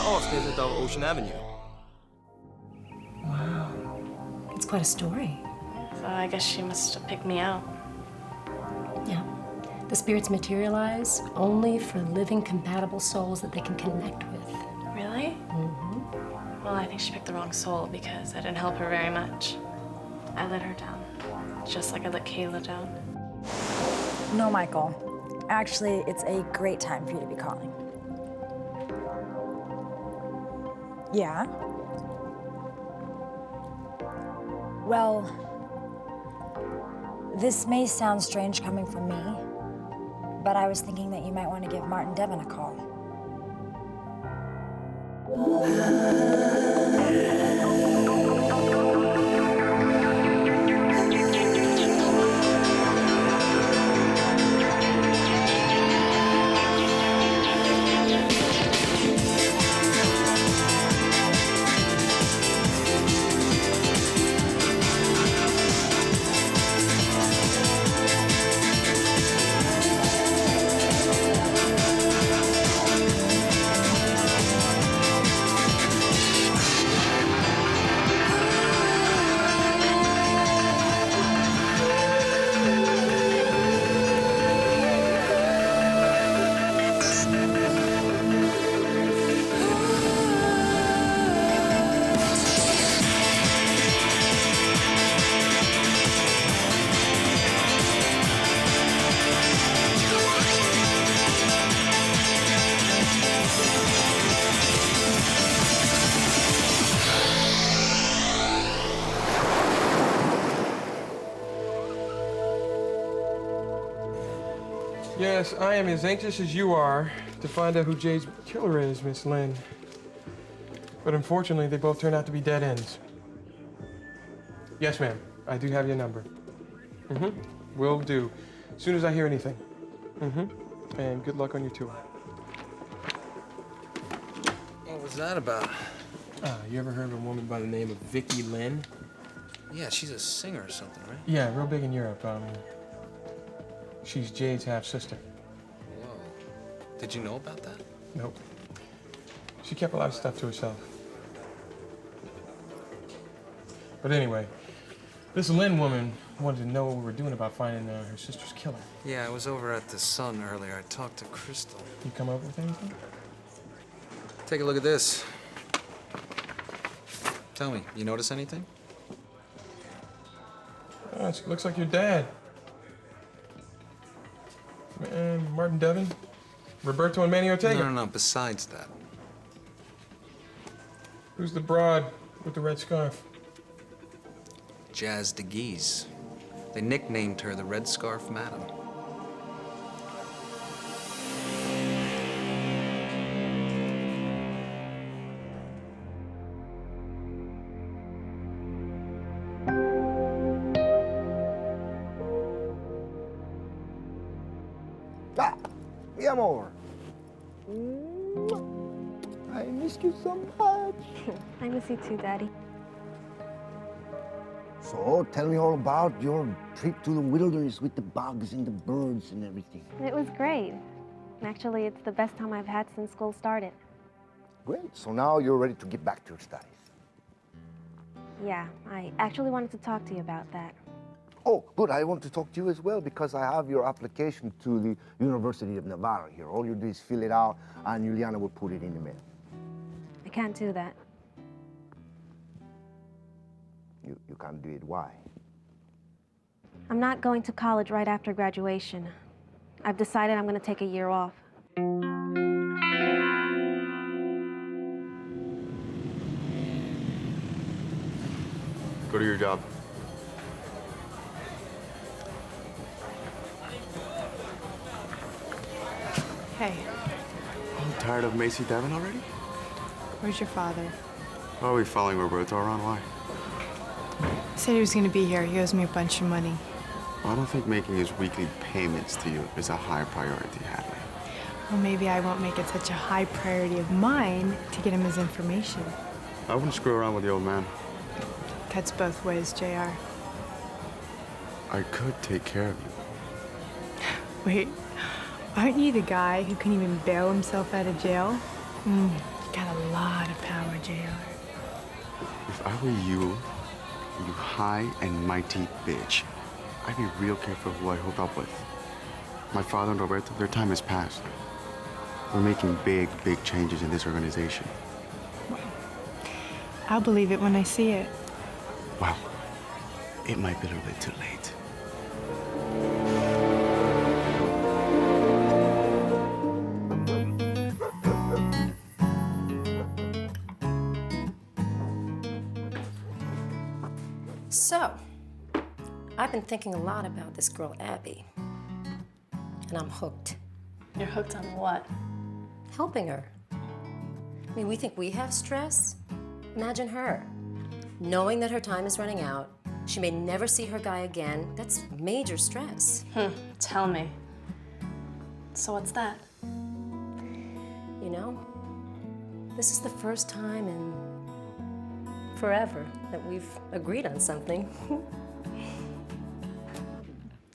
upstairs at Ocean Avenue. Wow. It's quite a story. So I guess she must have picked me out. Yeah. The spirits materialize only for living, compatible souls that they can connect with. Really? Mm-hmm. Well, I think she picked the wrong soul because I didn't help her very much. I let her down, just like I let Kayla down. No, Michael. Actually, it's a great time for you to be calling. Yeah? Well, this may sound strange coming from me, but I was thinking that you might want to give Martin Devon a call. Yes, I am as anxious as you are to find out who Jade's killer is, Miss Lynn. But unfortunately, they both turn out to be dead ends. Yes, ma'am. I do have your number. Will do. As soon as I hear anything. And good luck on your tour. What was that about? You ever heard of a woman by the name of Vicky Lynn? Yeah, she's a singer or something, right? Yeah, real big in Europe. She's Jade's half-sister. Whoa. Did you know about that? Nope. She kept a lot of stuff to herself. But anyway, this Lynn woman wanted to know what we were doing about finding her sister's killer. Yeah, I was over at the Sun earlier. I talked to Crystal. You come up with anything? Take a look at this. Tell me, you notice anything? Oh, it looks like your dad. And Martin Devon, Roberto and Manny Ortega. No, besides that. Who's the broad with the red scarf? Jazz DeGeese. They nicknamed her the Red Scarf Madam. Mi amor. I missed you so much. I miss you too, Daddy. So, tell me all about your trip to the wilderness with the bugs and the birds and everything. It was great. Actually, it's the best time I've had since school started. Great. So now you're ready to get back to your studies. Yeah, I actually wanted to talk to you about that. Oh, good. I want to talk to you as well because I have your application to the University of Navarra here. All you do is fill it out and Juliana will put it in the mail. I can't do that. You can't do it. Why? I'm not going to college right after graduation. I've decided I'm going to take a year off. Go to your job. Hey, I'm tired of Macy Devon already? where's your father? Why are we following Roberto around? Why? He said he was gonna be here. He owes me a bunch of money. Well, I don't think making his weekly payments to you is a high priority, Hadley. Well, maybe I won't make it such a high priority of mine to get him his information. I wouldn't screw around with the old man. Cuts both ways, JR. I could take care of you. Wait, aren't you the guy who can even bail himself out of jail? Got a lot of power, JR. If I were you, you high and mighty bitch, I'd be real careful who I hook up with. My father and Roberto, their time has passed. We're making big, big changes in this organization. I'll believe it when I see it. Well, it might be a little bit too late. So, I've been thinking a lot about this girl, Abby. And I'm hooked. You're hooked on what? Helping her. I mean, we think we have stress. Imagine her. Knowing that her time is running out, she may never see her guy again. That's major stress. Tell me. So what's that? You know, this is the first time in forever that we've agreed on something.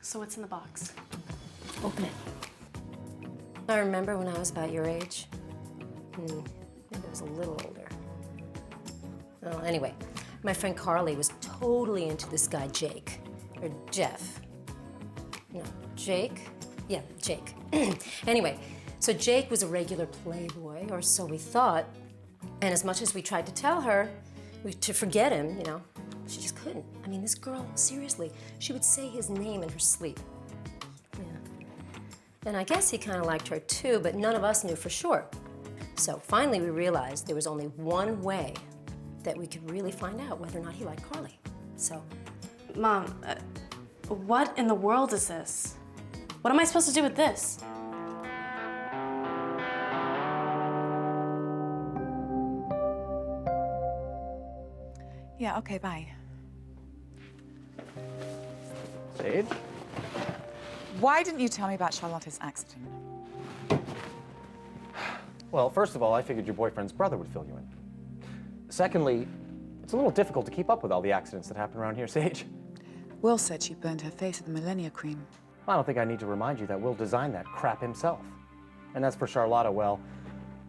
So what's in the box? Open it. I remember when I was about your age. Maybe I was a little older. Well, anyway, my friend Carly was totally into this guy, Jake. Or Jeff. No, Jake? Yeah, Jake. Anyway, so Jake was a regular playboy, or so we thought. And as much as we tried to tell her to forget him, you know, she just couldn't. I mean, this girl, seriously, she would say his name in her sleep. Yeah. And I guess he kind of liked her too, but none of us knew for sure. So finally we realized there was only one way that we could really find out whether or not he liked Carly. So. Mom, what in the world is this? What am I supposed to do with this? Yeah, okay, bye. Sage? Why didn't you tell me about Charlotte's accident? Well, first of all, I figured your boyfriend's brother would fill you in. Secondly, it's a little difficult to keep up with all the accidents that happen around here, Sage. Will said she burned her face with the Millennia Cream. I don't think I need to remind you that Will designed that crap himself. And as for Charlotta, well,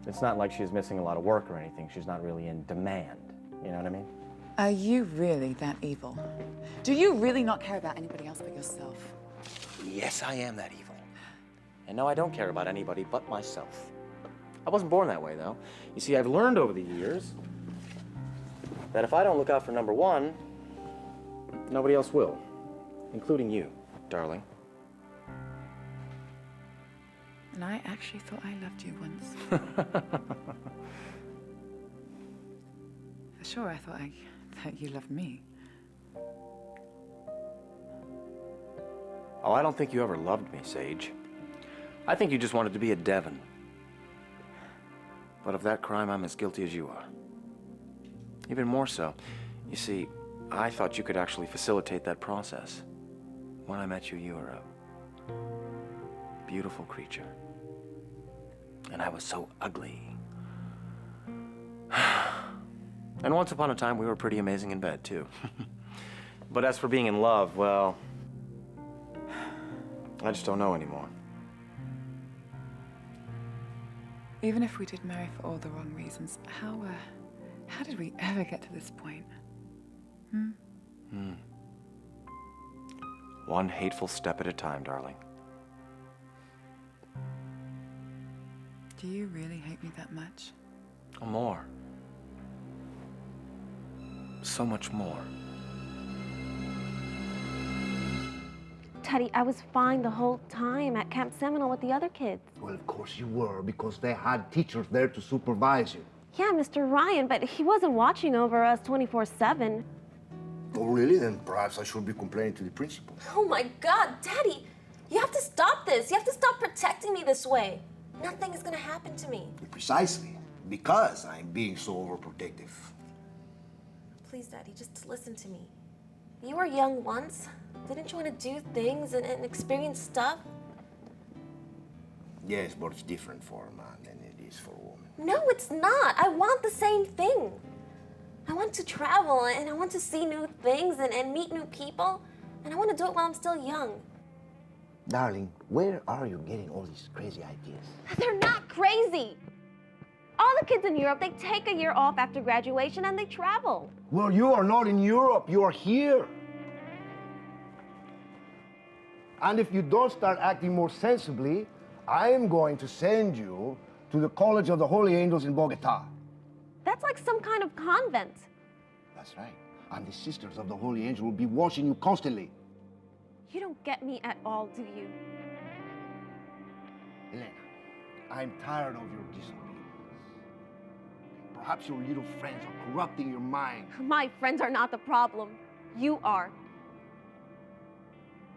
it's not like she's missing a lot of work or anything. She's not really in demand. You know what I mean? Are you really that evil? Do you really not care about anybody else but yourself? Yes, I am that evil. And no, I don't care about anybody but myself. I wasn't born that way, though. You see, I've learned over the years that if I don't look out for number one, nobody else will, including you, darling. And I actually thought I loved you once. For sure, I thought that you loved me. Oh, I don't think you ever loved me, Sage. I think you just wanted to be a Devon. But of that crime, I'm as guilty as you are. Even more so. You see, I thought you could actually facilitate that process. When I met you, you were a beautiful creature. And I was so ugly. And once upon a time, we were pretty amazing in bed, too. But as for being in love, well, I just don't know anymore. Even if we did marry for all the wrong reasons, how did we ever get to this point? One hateful step at a time, darling. Do you really hate me that much? Or more. So much more. Teddy, I was fine the whole time at Camp Seminole with the other kids. Well, of course you were, because they had teachers there to supervise you. Yeah, Mr. Ryan, but he wasn't watching over us 24/7. Oh, really? Then perhaps I should be complaining to the principal. Oh my God, Daddy! You have to stop this. You have to stop protecting me this way. Nothing is gonna happen to me. Precisely, because I'm being so overprotective. Please, Daddy, just listen to me. You were young once. Didn't you want to do things and experience stuff? Yes, but it's different for a man than it is for a woman. No, it's not. I want the same thing. I want to travel and I want to see new things and meet new people. And I want to do it while I'm still young. Darling, where are you getting all these crazy ideas? They're not crazy. All all the kids in Europe, they take a year off after graduation and they travel. Well, you are not in Europe, you are here. And if you don't start acting more sensibly, I am going to send you to the College of the Holy Angels in Bogota. That's like some kind of convent. That's right. And the Sisters of the Holy Angel will be watching you constantly. You don't get me at all, do you? Elena, I'm tired of your disobedience. Perhaps your little friends are corrupting your mind. My friends are not the problem. You are.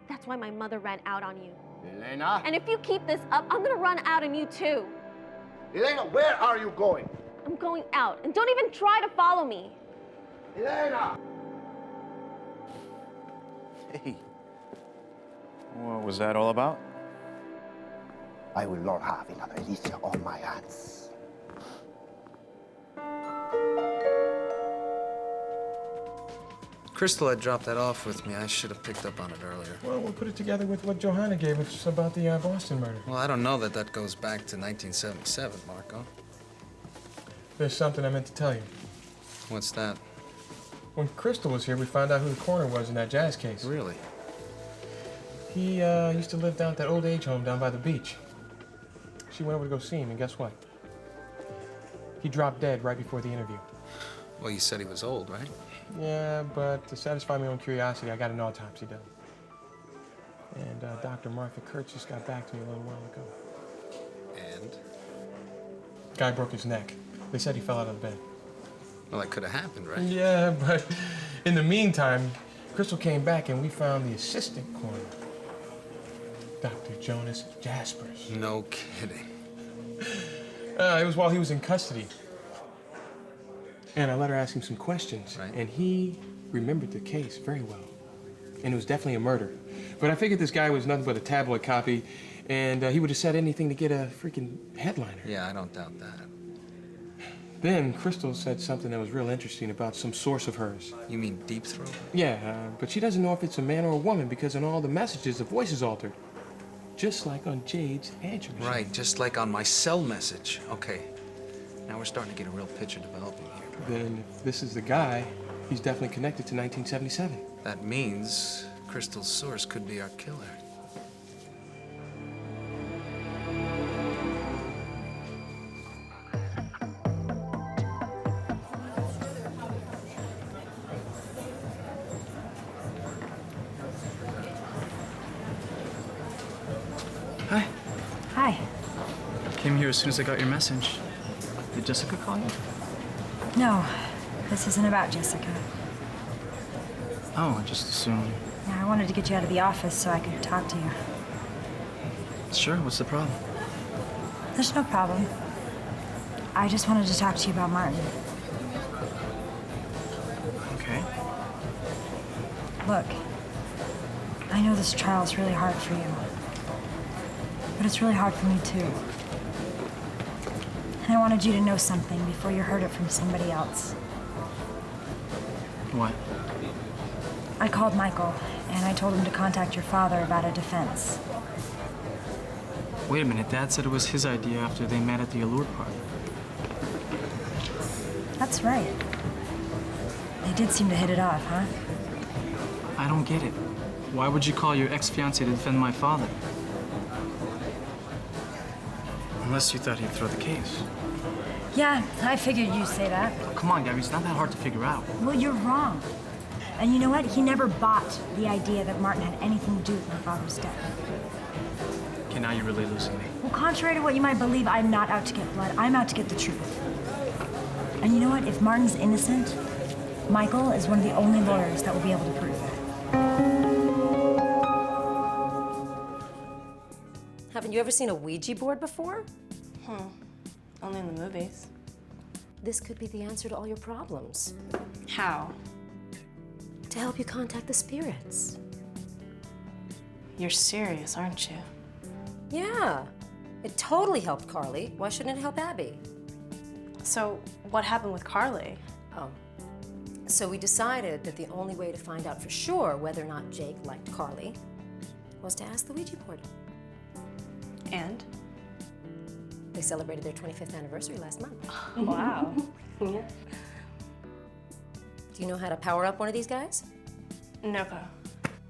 That's why my mother ran out on you. Elena? And if you keep this up, I'm gonna run out on you too. Elena, where are you going? I'm going out, and don't even try to follow me. Elena! Hey, what was that all about? I will not have another Alicia on my hands. Crystal had dropped that off with me. I should have picked up on it earlier. Well, we'll put it together with what Joanna gave us about the Boston murder. Well, I don't know that that goes back to 1977, Marco. There's something I meant to tell you. What's that? When Crystal was here, we found out who the coroner was in that jazz case. Really? He used to live down at that old age home down by the beach. She went over to go see him, and guess what? He dropped dead right before the interview. Well, you said he was old, right? Yeah, but to satisfy my own curiosity, I got an autopsy done. And Dr. Martha Kurtz just got back to me a little while ago. And? Guy broke his neck. They said he fell out of the bed. Well, that could have happened, right? Yeah, but in the meantime, Crystal came back and we found the assistant coroner, Dr. Jonas Jaspers. No kidding. It was while he was in custody. And I let her ask him some questions. Right. And he remembered the case very well. And it was definitely a murder. But I figured this guy was nothing but a tabloid copy, and he would have said anything to get a freaking headliner. Yeah, I don't doubt that. Then Crystal said something that was real interesting about some source of hers. You mean Deep Throat? Yeah, but she doesn't know if it's a man or a woman because in all the messages, the voice is altered. Just like on Jade's answer machine. Right, just like on my cell message. Okay, now we're starting to get a real picture developing here. Then if this is the guy, he's definitely connected to 1977. That means Crystal's source could be our killer. Hi. Hi. Came here as soon as I got your message. Did Jessica call you? No, this isn't about Jessica. Oh, I just assumed. Yeah, I wanted to get you out of the office so I could talk to you. Sure, what's the problem? There's no problem. I just wanted to talk to you about Martin. Okay. Look, I know this trial's really hard for you. But it's really hard for me too. And I wanted you to know something before you heard it from somebody else. What? I called Michael, and I told him to contact your father about a defense. Wait a minute, Dad said it was his idea after they met at the Allure party. That's right. They did seem to hit it off, huh? I don't get it. Why would you call your ex-fiancé to defend my father? Unless you thought he'd throw the case. Yeah, I figured you'd say that. Oh, come on, Gabby, it's not that hard to figure out. Well, you're wrong. And you know what? He never bought the idea that Martin had anything to do with my father's death. Okay, now you're really losing me. Well, contrary to what you might believe, I'm not out to get blood. I'm out to get the truth. And you know what? If Martin's innocent, Michael is one of the only lawyers that will be able to prove that. Haven't you ever seen a Ouija board before? Only in the movies. This could be the answer to all your problems. How? To help you contact the spirits. You're serious, aren't you? Yeah. It totally helped Carly. Why shouldn't it help Abby? So, what happened with Carly? Oh. So we decided that the only way to find out for sure whether or not Jake liked Carly was to ask the Ouija board. And? The They celebrated their 25th anniversary last month. Wow. Yeah. Do you know how to power up one of these guys? No clue.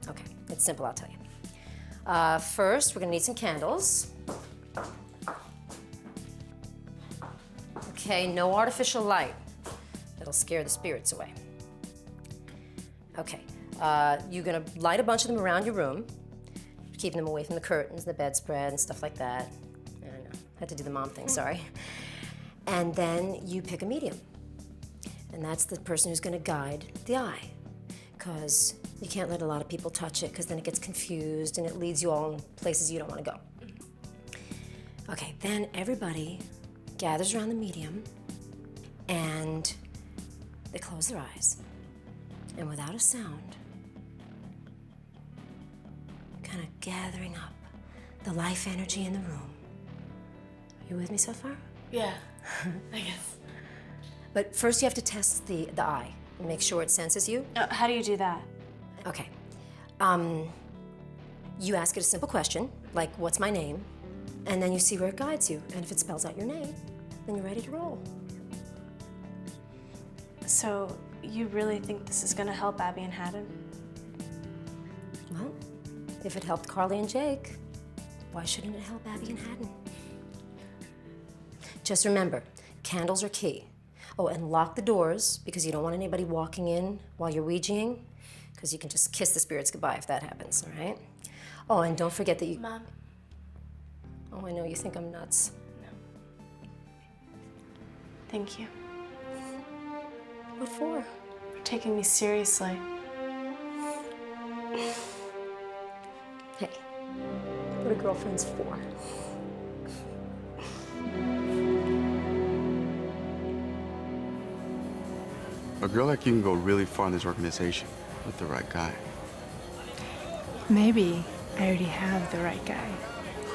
Okay, it's simple, I'll tell you. First, we're gonna need some candles. Okay, no artificial light. That'll scare the spirits away. Okay, you're gonna light a bunch of them around your room, keeping them away from the curtains, the bedspread, and stuff like that. I know, had to do the mom thing, sorry. And then you pick a medium. And that's the person who's gonna guide the eye. Because you can't let a lot of people touch it, because then it gets confused and it leads you all in places you don't wanna go. Okay, then everybody gathers around the medium and they close their eyes. And without a sound, kind of gathering up the life energy in the room. You with me so far? Yeah, I guess. But first you have to test the eye and make sure it senses you. How do you do that? Okay. You ask it a simple question, like, what's my name? And then you see where it guides you. And if it spells out your name, then you're ready to roll. So, you really think this is gonna help Abby and Haddon? Well, if it helped Carly and Jake, why shouldn't it help Abby and Haddon? Just remember, candles are key. Oh, and lock the doors, because you don't want anybody walking in while you're Ouijaing, because you can just kiss the spirits goodbye if that happens, all right? Oh, and don't forget that you... Mom. Oh, I know, you think I'm nuts. No. Thank you. What for? For taking me seriously. Hey, what are girlfriends for? A girl like you can go really far in this organization with the right guy. Maybe I already have the right guy.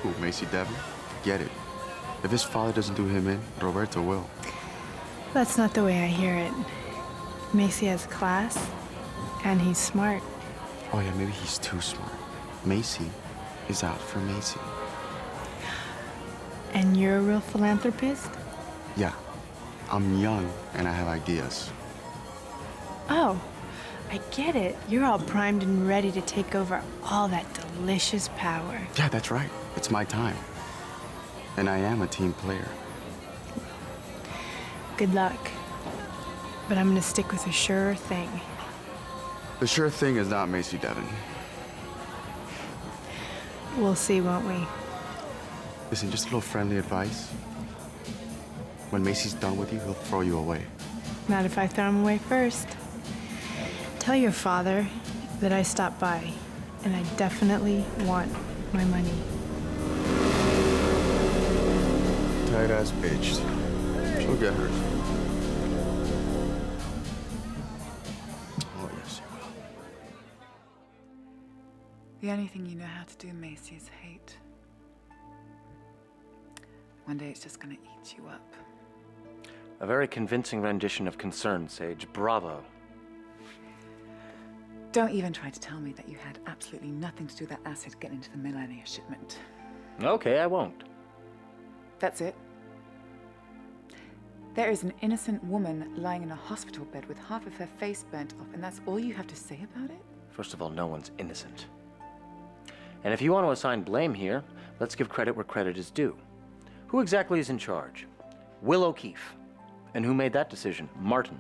Who, Macy Devon? Get it. If his father doesn't do him in, Roberto will. That's not the way I hear it. Macy has class, and he's smart. Oh yeah, maybe he's too smart. Macy is out for Macy. And you're a real philanthropist? Yeah, I'm young and I have ideas. Oh, I get it. You're all primed and ready to take over all that delicious power. Yeah, that's right. It's my time. And I am a team player. Good luck. But I'm gonna stick with a sure thing. The sure thing is not Macy Devon. We'll see, won't we? Listen, just a little friendly advice. When Macy's done with you, he'll throw you away. Not if I throw him away first. Tell your father that I stopped by, and I definitely want my money. Tight-ass bitch. She'll get hers. Oh, yes, you will. The only thing you know how to do, Macy, is hate. One day it's just gonna eat you up. A very convincing rendition of concern, Sage. Bravo. Don't even try to tell me that you had absolutely nothing to do with that acid getting into the Millennia shipment. Okay, I won't. That's it. There is an innocent woman lying in a hospital bed with half of her face burnt off, and that's all you have to say about it? First of all, no one's innocent. And if you want to assign blame here, let's give credit where credit is due. Who exactly is in charge? Will O'Keefe. And who made that decision? Martin.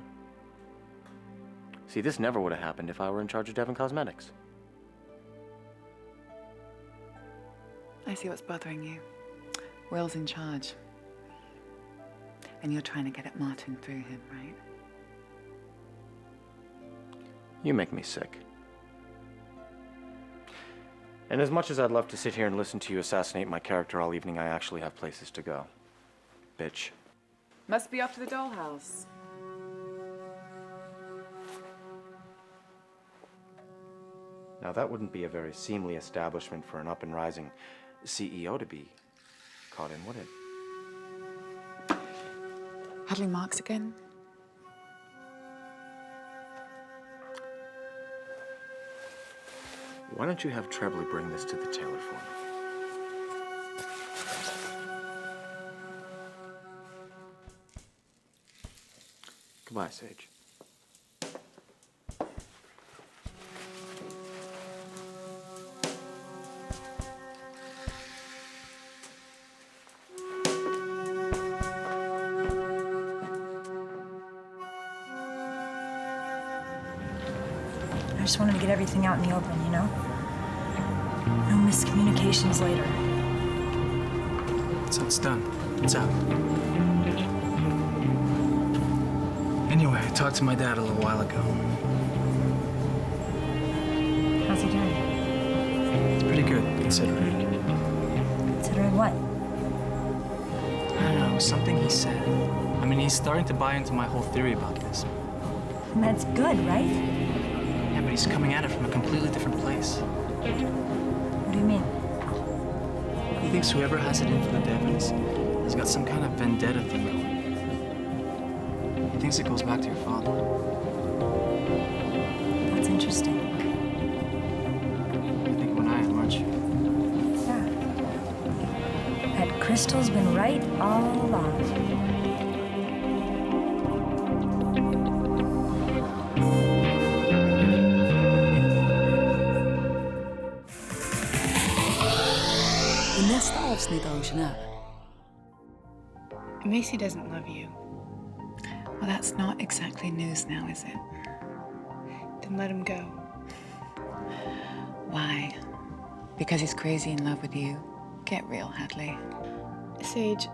See, this never would have happened if I were in charge of Devon Cosmetics. I see what's bothering you. Will's in charge. And you're trying to get at Martin through him, right? You make me sick. And as much as I'd love to sit here and listen to you assassinate my character all evening, I actually have places to go. Bitch. Must be off to the dollhouse. Now, that wouldn't be a very seemly establishment for an up-and-rising CEO to be caught in, would it? Huddling Marks again? Why don't you have Trebly bring this to the tailor for me? Goodbye, Sage. I just wanted to get everything out in the open, you know? No miscommunications later. So it's done. It's out. Anyway, I talked to my dad a little while ago. How's he doing? It's pretty good, considering. Considering what? I don't know, something he said. I mean, he's starting to buy into my whole theory about this. And that's good, right? Yeah, but he's coming at it from a completely different place. What do you mean? He thinks whoever has it in for the Devons has got some kind of vendetta thing going. He thinks it goes back to your father. That's interesting. You're thinking what I am, aren't you? Yeah. That Crystal's been right all along. I nästa avsnitt av Canale. Macy doesn't love you. Well, that's not exactly news now, is it? Then let him go. Why? Because he's crazy in love with you? Get real, Hadley. Sage,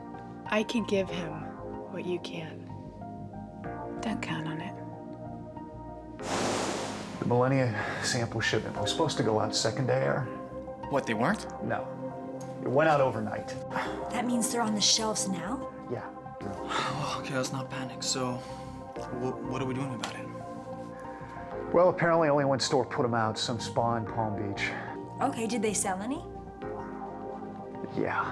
I could give him what you can. Don't count on it. The Millennia sample shipment was supposed to go out second day air. What, they weren't? No. It went out overnight. That means they're on the shelves now? Yeah. Well, okay, let's not panic. So, what are we doing about it? Well, apparently only one store put them out, some spa in Palm Beach. Okay, did they sell any? Yeah.